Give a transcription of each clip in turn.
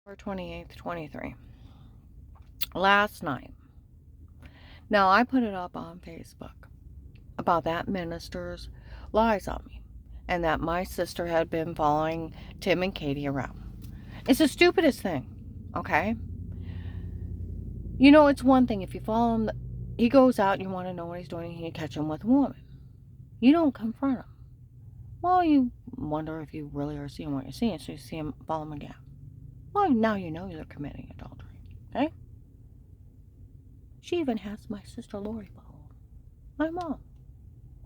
28th, 23. Last night. Now, I put it up on Facebook about that minister's lies on me and that my sister had been following Tim and Katie around. It's the stupidest thing, okay? You know, it's one thing if you follow him, he goes out and you want to know what he's doing and you catch him with a woman. You don't confront him. Well, you wonder if you really are seeing what you're seeing, so you see him, follow him again. Well, now you know you're committing adultery, okay? She even has my sister Lori follow my mom,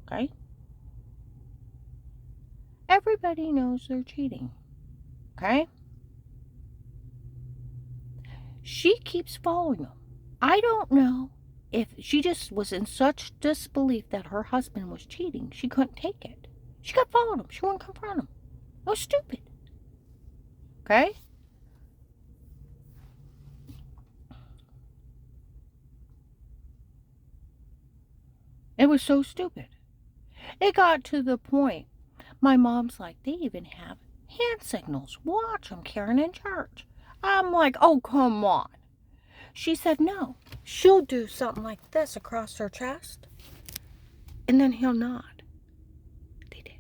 okay? Everybody knows they're cheating, okay? She keeps following them. I don't know if she just was in such disbelief that her husband was cheating, she couldn't take it. She kept following him. She wouldn't confront him. It was stupid, okay? It was so stupid. It got to the point, my mom's like, they even have hand signals. Watch them, Karen, in church. I'm like, oh, come on. She said no. She'll do something like this across her chest, and then he'll nod. They did.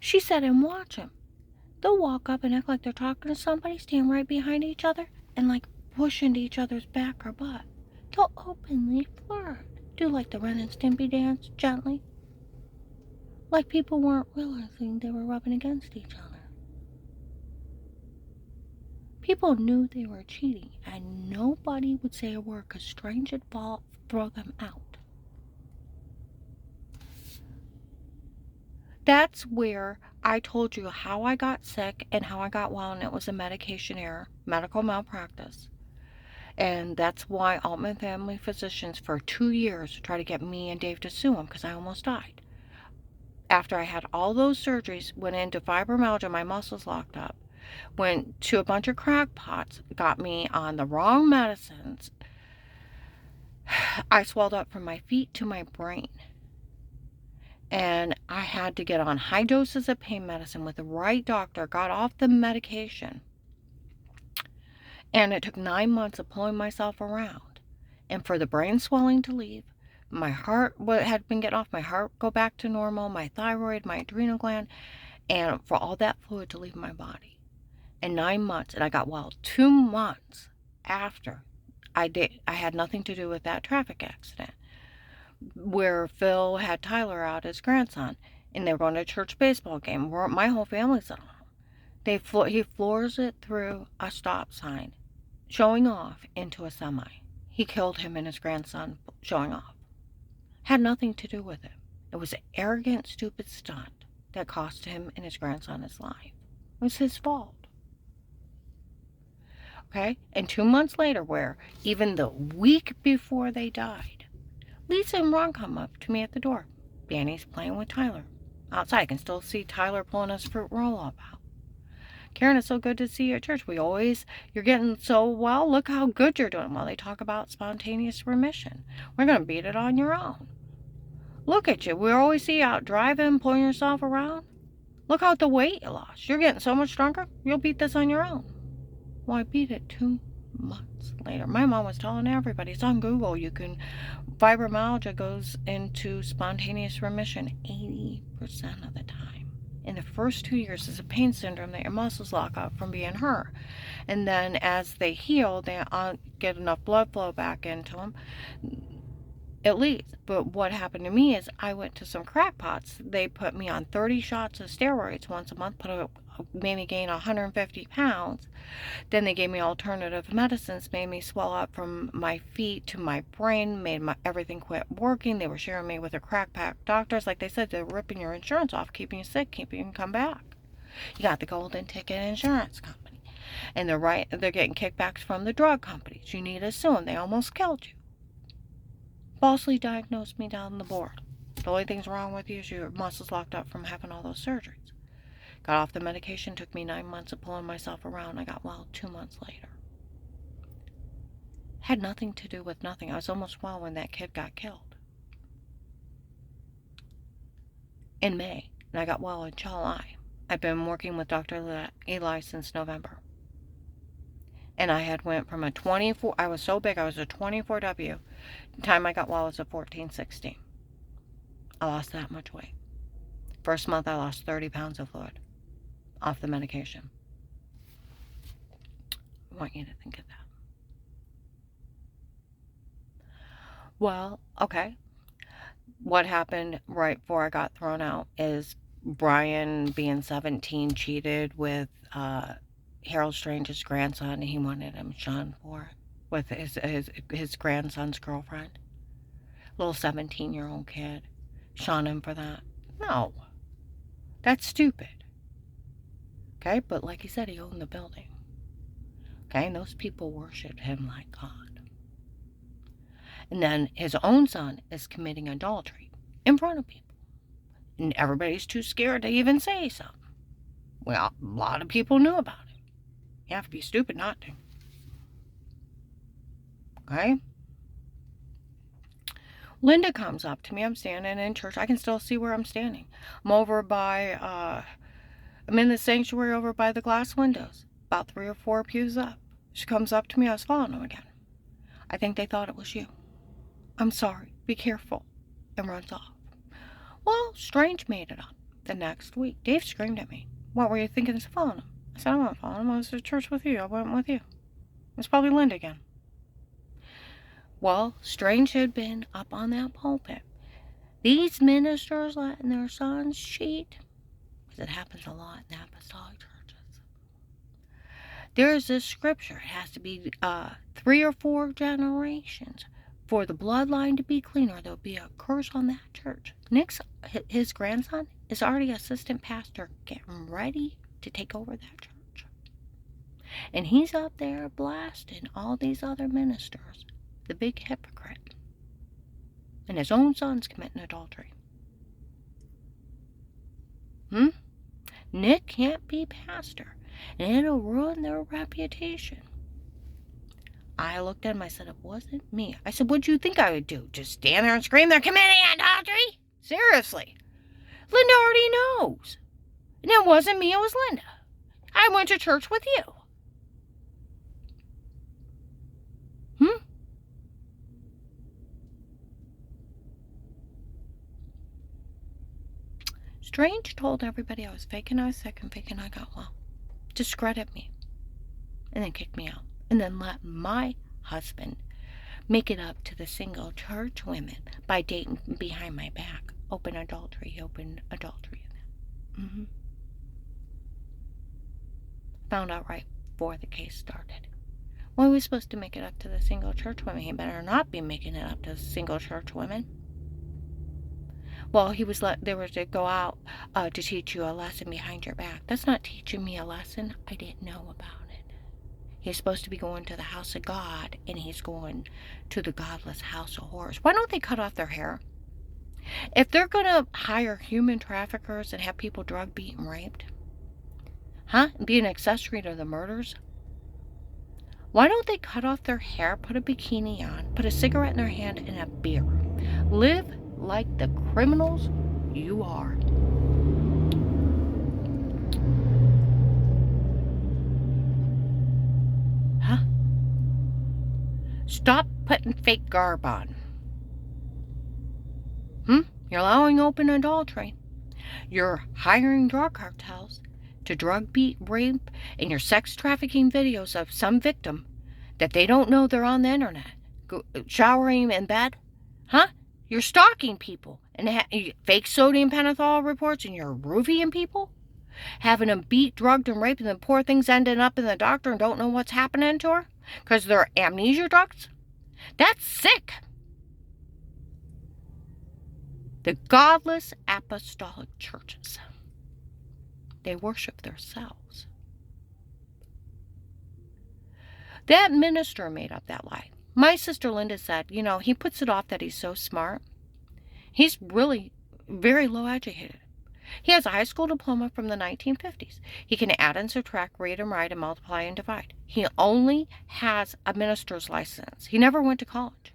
She said, and watch him. They'll walk up and act like they're talking to somebody, stand right behind each other, and like push into each other's back or butt. They'll openly flirt. Do like the Ren and Stimpy dance, gently. Like people weren't realizing they were rubbing against each other. People knew they were cheating, and nobody would say a word because strange would throw them out. That's where I told you how I got sick and how I got well, and it was a medication error, medical malpractice. And that's why Altman Family Physicians for 2 years tried to get me and Dave to sue him because I almost died. After I had all those surgeries, went into fibromyalgia, my muscles locked up, went to a bunch of crackpots, got me on the wrong medicines. I swelled up from my feet to my brain. And I had to get on high doses of pain medicine with the right doctor, got off the medication. And it took 9 months of pulling myself around. And for the brain swelling to leave, my heart had been getting off, my heart go back to normal, my thyroid, my adrenal gland, and for all that fluid to leave my body. And 9 months, and I got well 2 months after I had nothing to do with that traffic accident where Phil had Tyler out, his grandson, and they were going to a church baseball game. My whole family's at home. He floors it through a stop sign, showing off into a semi. He killed him and his grandson showing off. Had nothing to do with it. It was an arrogant, stupid stunt that cost him and his grandson his life. It was his fault. Okay? And 2 months later, where even the week before they died, Lisa and Ron come up to me at the door. Danny's playing with Tyler. Outside, I can still see Tyler pulling his fruit roll-up out. Karen, it's so good to see you at church. You're getting so well. Look how good you're doing. Well, they talk about spontaneous remission. We're going to beat it on your own. Look at you. We always see you out driving, pulling yourself around. Look how the weight you lost. You're getting so much stronger. You'll beat this on your own. Well, I beat it 2 months later. My mom was telling everybody, it's on Google, fibromyalgia goes into spontaneous remission 80% of the time. In the first 2 years, it's a pain syndrome that your muscles lock up from being hurt. And then as they heal, they get enough blood flow back into them, at least. But what happened to me is I went to some crackpots. They put me on 30 shots of steroids once a month, made me gain 150 pounds. Then they gave me alternative medicines, made me swell up from my feet to my brain, made everything quit working. They were sharing me with the crackpot doctors. Like they said, they're ripping your insurance off, keeping you sick, keeping you come back. You got the golden ticket insurance company. And they're getting kickbacks from the drug companies. You need to sue them. They almost killed you. Falsely diagnosed me down the board. The only thing's wrong with you is your muscles locked up from having all those surgeries. Got off the medication, took me 9 months of pulling myself around. I got well 2 months later. Had nothing to do with nothing. I was almost well when that kid got killed. In May. And I got well in July. I've been working with Dr. Eli since November. And I had went from a 24, I was so big, I was a 24W. The time I got well, I was a 14-16. I lost that much weight. First month, I lost 30 pounds of fluid off the medication. I want you to think of that. Well, okay. What happened right before I got thrown out is Brian, being 17, cheated with Harold Strange's grandson. He wanted him shunned for it with his grandson's girlfriend. Little 17-year-old kid. Shun him for that. No. That's stupid. Okay, but like he said, he owned the building. Okay, and those people worshiped him like God. And then his own son is committing adultery in front of people. And everybody's too scared to even say something. Well, a lot of people knew about it. You have to be stupid not to. Okay? Linda comes up to me. I'm standing in church. I can still see where I'm standing. I'm over by, I'm in the sanctuary over by the glass windows. About 3 or 4 pews up. She comes up to me. I was following them again. I think they thought it was you. I'm sorry. Be careful. And runs off. Well, Strange made it up the next week. Dave screamed at me. What were you thinking of following him? I said, I'm not following him. I was at church with you. I went with you. It's probably Linda again. Well, Strange had been up on that pulpit. These ministers letting their sons cheat, because it happens a lot in the apostolic churches. There's this scripture. It has to be 3 or 4 generations for the bloodline to be clean, or there'll be a curse on that church. Nick's, his grandson, is already assistant pastor getting ready to take over that church. And he's up there blasting all these other ministers. The big hypocrite. And his own son's committing adultery. Nick can't be pastor. And it'll ruin their reputation. I looked at him. I said, it wasn't me. I said, what'd you think I would do? Just stand there and scream, they're committing adultery? Seriously. Linda already knows. And it wasn't me, it was Linda. I went to church with you. Strange told everybody I was faking I was sick and faking I got well. Discredit me. And then kick me out. And then let my husband make it up to the single church women by dating behind my back. Open adultery in that. Found out right before the case started. Well, he was supposed to make it up to the single church women. He better not be making it up to the single church women. Well, they were to go out to teach you a lesson behind your back. That's not teaching me a lesson. I didn't know about it. He's supposed to be going to the house of God, and he's going to the godless house of horrors. Why don't they cut off their hair? If they're going to hire human traffickers and have people drug beat and raped, be an accessory to the murders, why don't they cut off their hair, put a bikini on, put a cigarette in their hand, and a beer? Live like the criminals you are. Stop putting fake garb on. You're allowing open adultery. You're hiring drug cartels to drug beat, rape, and your sex trafficking videos of some victim that they don't know they're on the internet, showering in bed. You're stalking people and fake sodium pentothal reports, and you're roofing people, having them beat, drugged, and raped, and the poor things ending up in the doctor and don't know what's happening to her because they're amnesia drugs. That's sick. The godless apostolic churches, they worship themselves. That minister made up that lie. My sister Linda said, he puts it off that he's so smart. He's really very low educated. He has a high school diploma from the 1950s. He can add and subtract, read and write, and multiply and divide. He only has a minister's license. He never went to college.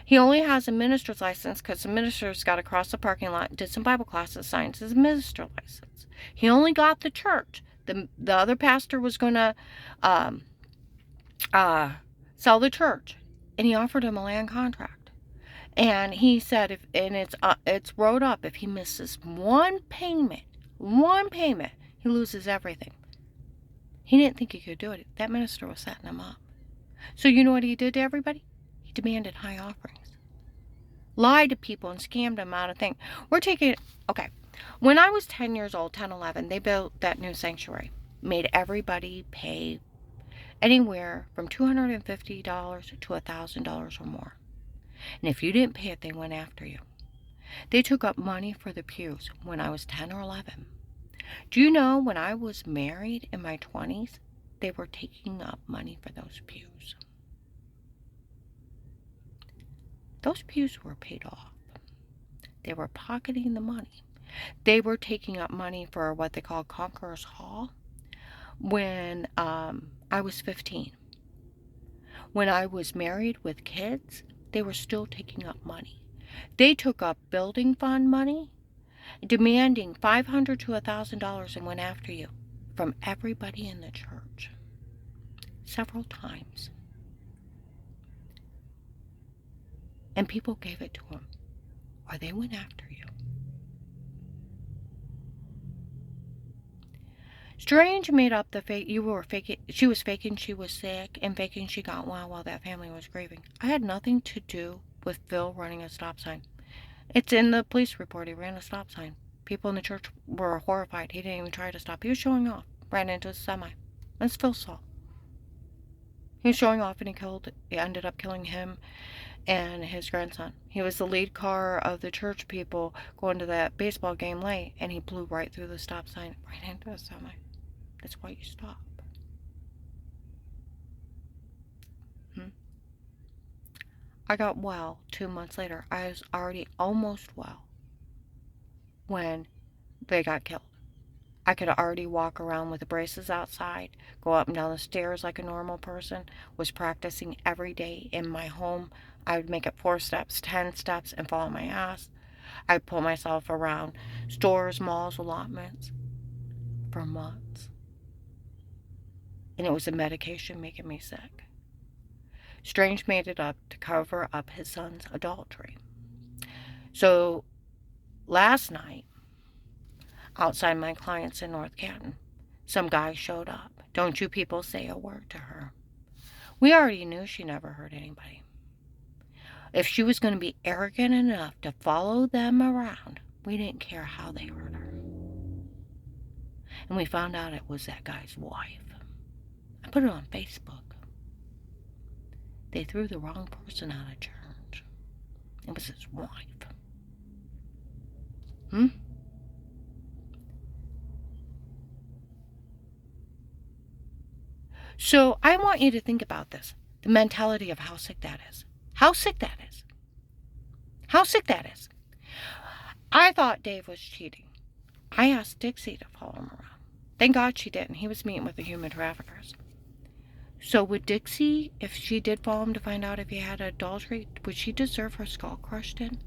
He only has a minister's license because the minister's got across the parking lot, did some Bible classes, signed his minister's license. He only got the church. The other pastor was going to um, sell the church, and he offered him a land contract. And he said, it's wrote up, if he misses one payment, he loses everything. He didn't think he could do it. That minister was setting him up. So you know what he did to everybody? He demanded high offerings. Lied to people and scammed them out of things. Okay. When I was 10 years old, 10, 11, they built that new sanctuary. Made everybody pay anywhere from $250 to $1,000 or more. And if you didn't pay it, they went after you. They took up money for the pews when I was 10 or 11. Do you know when I was married in my 20s, they were taking up money for those pews? Those pews were paid off. They were pocketing the money. They were taking up money for what they call Conqueror's Hall when I was 15. When I was married with kids, they were still taking up money. They took up building fund money, demanding $500 to $1,000 and went after you from everybody in the church several times. And people gave it to them, or they went after you. Strange made up the fake. She was faking she was sick and faking she got well while that family was grieving. I had nothing to do with Phil running a stop sign. It's in the police report. He ran a stop sign. People in the church were horrified. He didn't even try to stop. He was showing off. Ran into a semi. That's Phil's fault. He was showing off and he ended up killing him and his grandson. He was the lead car of the church people going to that baseball game late, and he blew right through the stop sign, right into a semi. That's why you stop. I got well 2 months later. I was already almost well when they got killed. I could already walk around with the braces outside, go up and down the stairs like a normal person, was practicing every day in my home. I would make it 4 steps, 10 steps, and fall on my ass. I'd pull myself around stores, malls, allotments for months. And it was the medication making me sick. Strange made it up to cover up his son's adultery. So last night, outside my clients in North Canton, some guy showed up. Don't you people say a word to her. We already knew she never hurt anybody. If she was going to be arrogant enough to follow them around, we didn't care how they hurt her. And we found out it was that guy's wife. I put it on Facebook. They threw the wrong person out of church. It was his wife. So I want you to think about this. The mentality of how sick that is. How sick that is. How sick that is. I thought Dave was cheating. I asked Dixie to follow him around. Thank God she didn't. He was meeting with the human traffickers. So would Dixie, if she did follow him to find out if he had adultery, would she deserve her skull crushed in?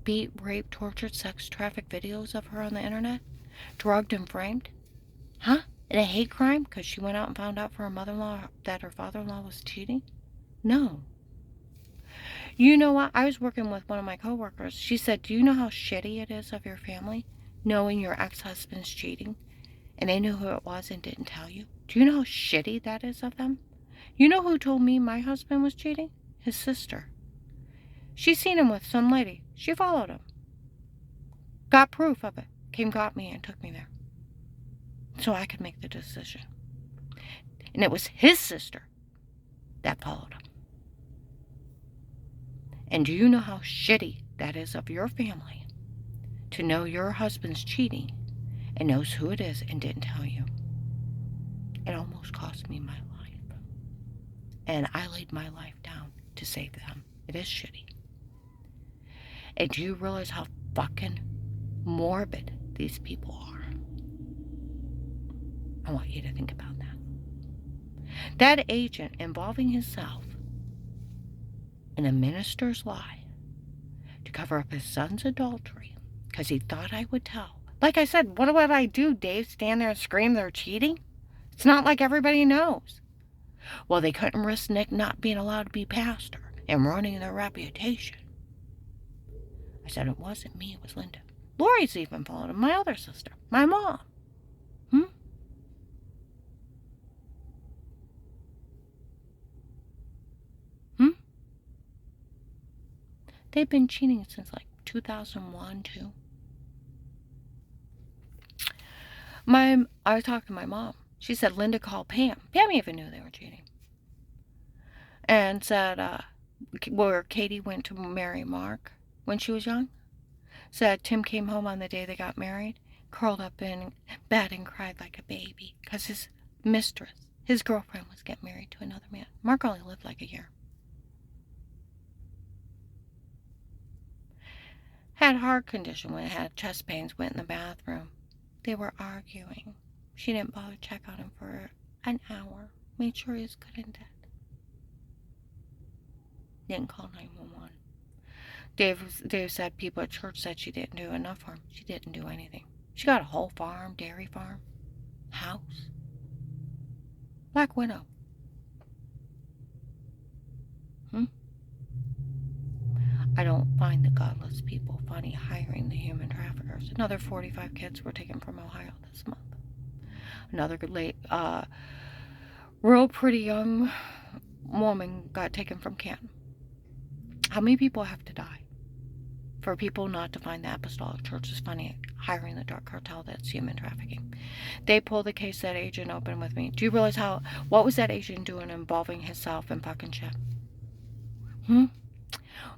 Beat, raped, tortured, sex, trafficked videos of her on the internet? Drugged and framed? Huh? In a hate crime because she went out and found out from her mother-in-law that her father-in-law was cheating? No. You know what? I was working with one of my coworkers. She said, do you know how shitty it is of your family knowing your ex-husband's cheating? And they knew who it was and didn't tell you? Do you know how shitty that is of them? You know who told me my husband was cheating? His sister. She seen him with some lady. She followed him. Got proof of it. Got me and took me there. So I could make the decision. And it was his sister that followed him. And do you know how shitty that is of your family to know your husband's cheating and knows who it is and didn't tell you? It almost cost me my life. And I laid my life down to save them. It is shitty. And do you realize how fucking morbid these people are? I want you to think about that. That agent involving himself in a minister's lie to cover up his son's adultery because he thought I would tell Like I said, what would I do, Dave? Stand there and scream they're cheating? It's not like everybody knows. Well, they couldn't risk Nick not being allowed to be pastor and ruining their reputation. I said, it wasn't me, it was Linda. Lori's even followed him, my other sister, my mom. Hmm? Hmm? They've been cheating since like 2001, too. I talked to my mom. She said Linda called Pam. Pam even knew they were cheating. And said, where Katie went to marry Mark when she was young. Said Tim came home on the day they got married, curled up in bed and cried like a baby because his mistress, his girlfriend, was getting married to another man. Mark only lived like a year. Had a heart condition when it had chest pains, went in the bathroom. They were arguing. She didn't bother to check on him for an hour. Made sure he was good and dead. Didn't call 911. Dave said people at church said she didn't do enough for him. She didn't do anything. She got a whole farm, dairy farm, house. Black widow. I don't find the godless people funny hiring the human traffickers. Another 45 kids were taken from Ohio this month. Another real pretty young woman got taken from Canton. How many people have to die for people not to find the Apostolic Church is funny hiring the drug cartel that's human trafficking? They pulled the case that agent opened with me. Do you realize what was that agent doing involving himself in fucking shit?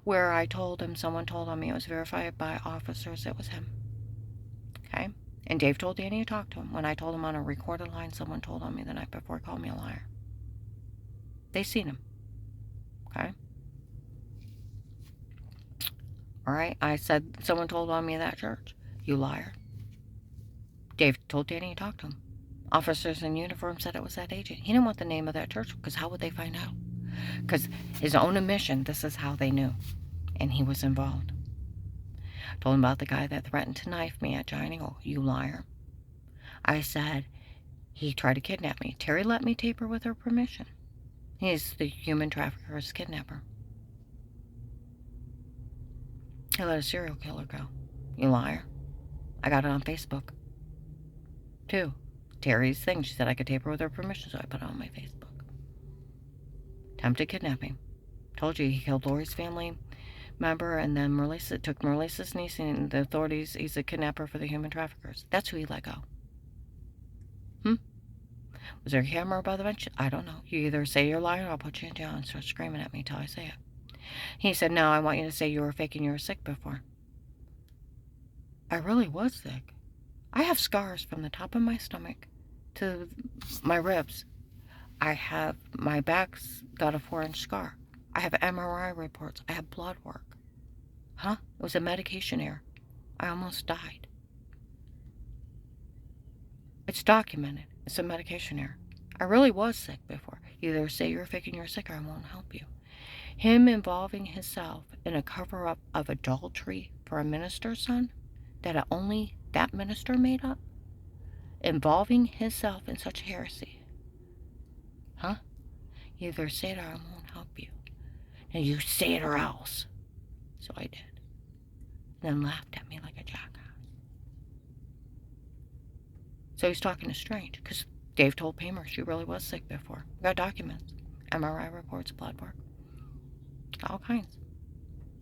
Where I told him, someone told me it was verified by officers it was him. Okay? And Dave told Danny to talk to him. When I told him on a recorded line, someone told on me the night before, called me a liar. They seen him. Okay? Alright? I said, someone told on me at that church. You liar. Dave told Danny to talk to him. Officers in uniform said it was that agent. He didn't want the name of that church because how would they find out? Because his own admission, this is how they knew. And he was involved. Told him about the guy that threatened to knife me at Giant Eagle. You liar. I said, he tried to kidnap me. Terry let me tape her with her permission. He's the human trafficker's kidnapper. He let a serial killer go. You liar. I got it on Facebook. 2. Terry's thing. She said I could tape her with her permission, so I put it on my Facebook. Attempted kidnapping. Told you he killed Lori's family member and then took Merlisa's niece and the authorities. He's a kidnapper for the human traffickers. That's who he let go. Was there a camera by the bench? I don't know. You either say you're lying or I'll put you in jail and start screaming at me till I say it. He said, no, I want you to say you were faking you were sick before. I really was sick. I have scars from the top of my stomach to my ribs. My back's got a 4-inch scar. I have MRI reports. I have blood work. It was a medication error. I almost died. It's documented. It's a medication error. I really was sick before. You either say you're faking you're sick or I won't help you. Him involving himself in a cover-up of adultery for a minister's son that only that minister made up. Involving himself in such heresy. You either say it or I won't help you. And you say it or else. So I did. Then laughed at me like a jackass. So he's talking to Strange, because Dave told Paymer she really was sick before. We got documents. MRI reports, blood work. All kinds.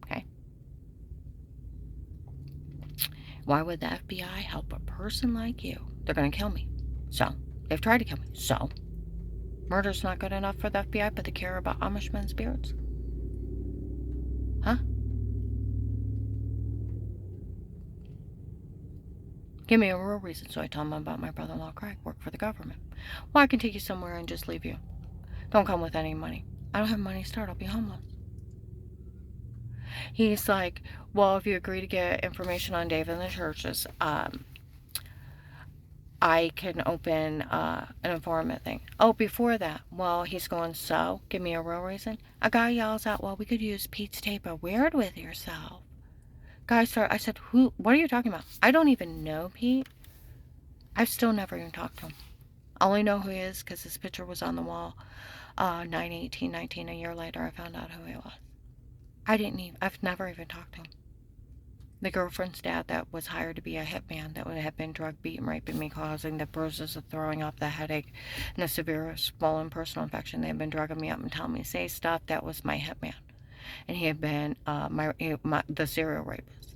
Okay? Why would the FBI help a person like you? They're going to kill me. So, they've tried to kill me. So, murder's not good enough for the FBI, but they care about Amish men's spirits? Give me a real reason, so I tell him about my brother-in-law Craig, work for the government. Well, I can take you somewhere and just leave you. Don't come with any money. I don't have money to start, I'll be homeless. He's like, well, if you agree to get information on Dave and the churches, I can open an informant thing. Oh, before that, well, he's going, so, give me a real reason. A guy yells out, well, we could use Pete's tape a weird with yourself. Guy started, I said, what are you talking about? I don't even know Pete. I've still never even talked to him. I only know who he is because his picture was on the wall. 9/18/19, a year later, I found out who he was. I've never even talked to him. The girlfriend's dad that was hired to be a hitman that would have been drug, beaten, raping me, causing the bruises of throwing up, the headache, and the severe swollen personal infection. They had been drugging me up and telling me to say stuff. That was my hitman. And he had been the serial rapist.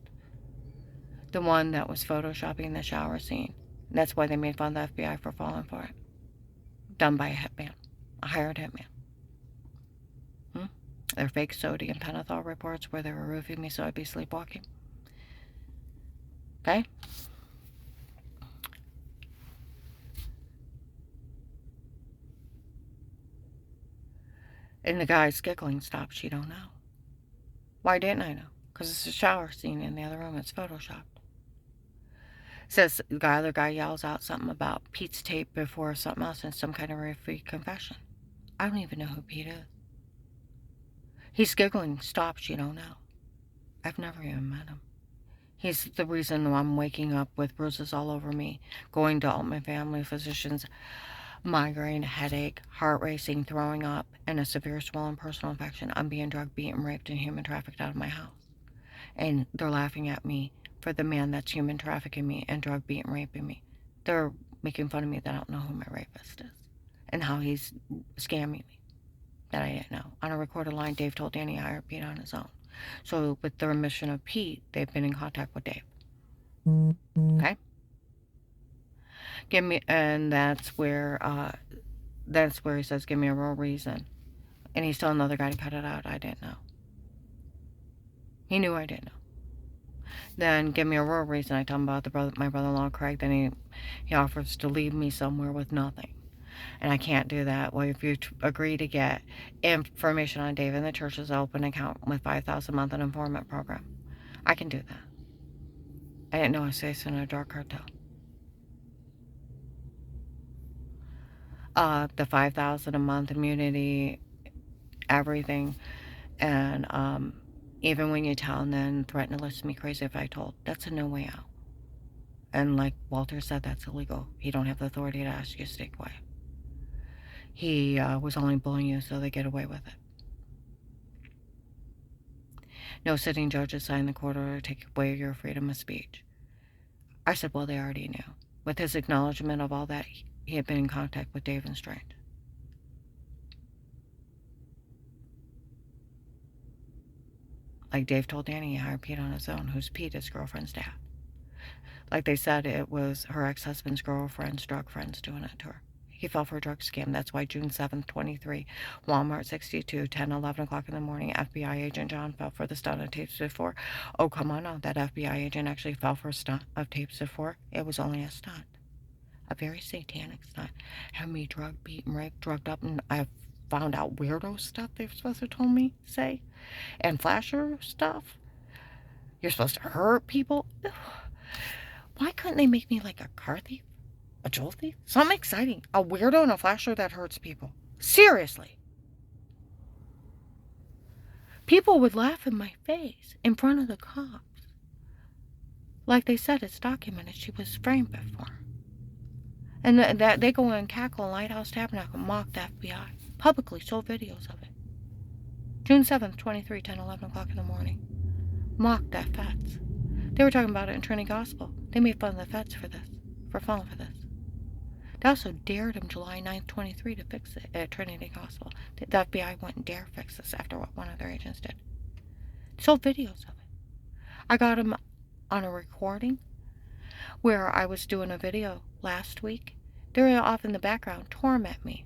The one that was photoshopping the shower scene. That's why they made fun of the FBI for falling for it. Done by a hitman. A hired hitman. Their fake sodium pentothal reports where they were roofing me so I'd be sleepwalking. Okay? And the guy's giggling stops. You don't know. Why didn't I know? Because it's a shower scene in the other room. It's photoshopped. Says the other guy yells out something about Pete's tape before something else and some kind of refugee confession. I don't even know who Pete is. He's giggling stops. You don't know. I've never even met him. He's the reason I'm waking up with bruises all over me, going to all my family physicians, migraine, headache, heart racing, throwing up, and a severe swollen personal infection. I'm being drugged, beaten, raped, and human trafficked out of my house. And they're laughing at me for the man that's human trafficking me and drug, beaten, raping me. They're making fun of me that I don't know who my rapist is and how he's scamming me that I didn't know. On a recorded line, Dave told Danny I hired Pete on his own. So with the remission of Pete, they've been in contact with Dave. Okay? And that's where he says, give me a real reason. And he's telling the other guy to cut it out. I didn't know. He knew I didn't know. Then give me a real reason. I tell him about my brother-in-law Craig. Then he offers to leave me somewhere with nothing. And I can't do that. Well, if you agree to get information on Dave and the church's open account with $5,000 a month and informant program, I can do that. I didn't know I was facing a drug cartel. The $5,000 a month immunity, everything, and even when you tell and then threaten to list me crazy if I told, that's a no way out. And like Walter said, that's illegal. You don't have the authority to ask you to stay quiet. He was only bullying you so they get away with it. No sitting judges sign the court order to take away your freedom of speech. I said, well, they already knew. With his acknowledgement of all that, he had been in contact with Dave and Strange. Like Dave told Danny, he hired Pete on his own, who's Pete, his girlfriend's dad. Like they said, it was her ex-husband's girlfriend's drug friends doing it to her. He fell for a drug scam. That's why June 7th, 23, Walmart 62, 10, 11 o'clock in the morning, FBI agent John fell for the stunt of tapes before. Oh, come on now. That FBI agent actually fell for a stunt of tapes before. It was only a stunt. A very satanic stunt. Had me drugged, beaten, raped, drugged up, and I found out weirdo stuff they were supposed to told me, say. And flasher stuff. You're supposed to hurt people. Why couldn't they make me like a car thief? A jewel thief? Something exciting. A weirdo and a flasher that hurts people. Seriously. People would laugh in my face in front of the cops. Like they said, it's documented. She was framed before. And that they go and cackle in Lighthouse Tabernacle, mock the FBI. Publicly show videos of it. June 7th, 23, 10, 11 o'clock in the morning. Mock that feds. They were talking about it in Trinity Gospel. They made fun of the feds for this. For falling for this. They also dared him July 9th, 23 to fix it at Trinity Gospel. The FBI wouldn't dare fix this after what one of their agents did. Sold videos of it. I got him on a recording where I was doing a video last week. They were off in the background, torment me.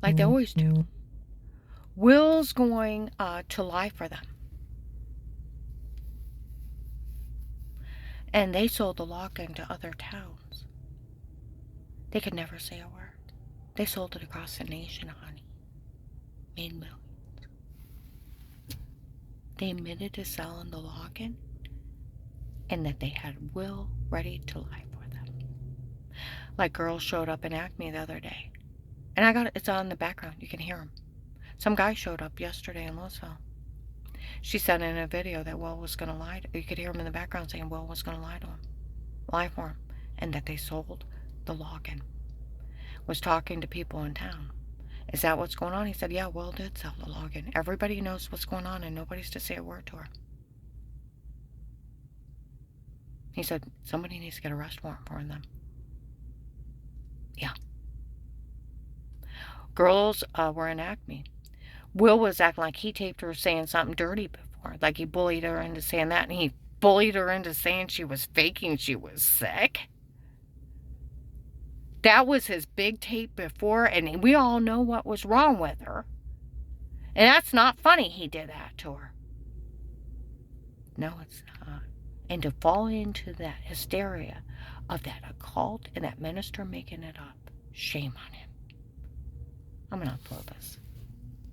Like they always do. Will's going to lie for them. And they sold the lock-in to other towns. They could never say a word. They sold it across the nation, honey. Made millions. They admitted to selling the lock-in and that they had Will ready to lie for them. Like girls showed up in Acme the other day. And it's on in the background. You can hear them. Some guy showed up yesterday in Louisville. She said in a video that Will was going to lie. You could hear him in the background saying Will was going to lie for him, and that they sold the login. Was talking to people in town. Is that what's going on? He said, yeah, Will did sell the login. Everybody knows what's going on, and nobody's to say a word to her. He said, somebody needs to get an arrest warrant for them. Yeah. Girls were in Acme. Will was acting like he taped her saying something dirty before. Like he bullied her into saying that, and he bullied her into saying she was faking she was sick. That was his big tape before, and we all know what was wrong with her. And that's not funny he did that to her. No, it's not. And to fall into that hysteria of that occult and that minister making it up, shame on him. I'm going to upload this.